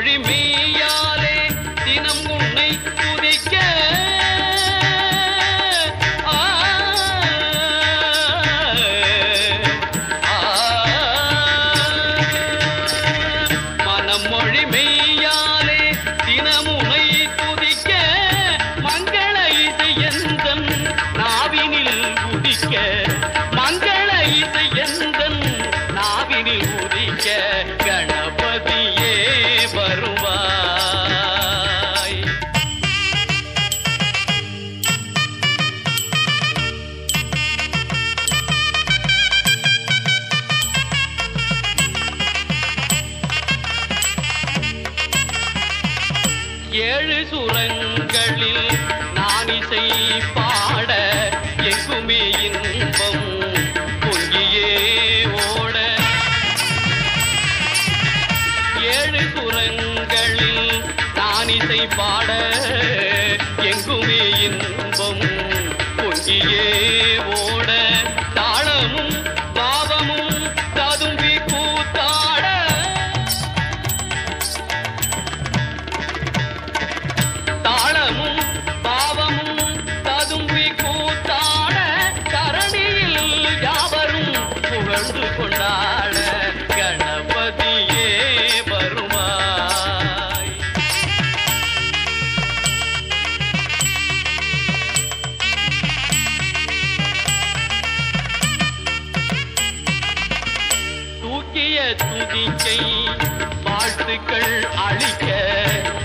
மனமொழி மெய்யாலே தினம் உன்னை துதிக்க மனமொழி மெய்யாலே தினம் உன்னை துதிக்க மங்கள இசை எந்தன் நாவினில் உதிக்க மங்கள இசை எந்தன் நாவினில் உதிக்க கணபதியே வருவாய். ஏழு சுரங்களில் நான் இசை பாட எங்குமே இன்பம் பொங்கியே ஓட ஏழு சுரங்களில் நான் இசை பாட எங்குமே இன்பம் பொங்கியே ஓட தாளமும் பாவமும் ததும்பி கூத்தாட தாளமும் பாவமும் ததும்பி கூத்தாட தரணியில் யாவரும் புகழ்ந்து கொண்டாட கணபதியே வருவாய். தூக்கிய துதிக்கை வாழ்த்துக்கள் அளிக்க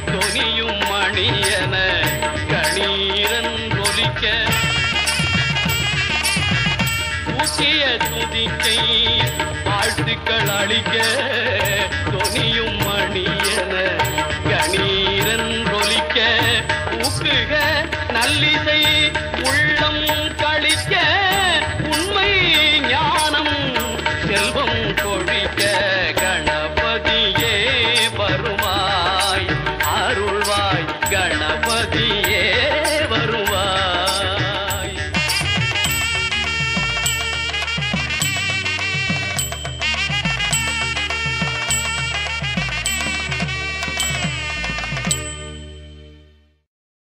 தொனியும் மணியன கணீரன் ஒலிக்க தூக்கிய துதிக்கை வாழ்த்துக்கள் அளிக்க தொனியும் மணியன கணீரன் ஒலிக்க ஊக்குக நல்லிசை உள்ளம்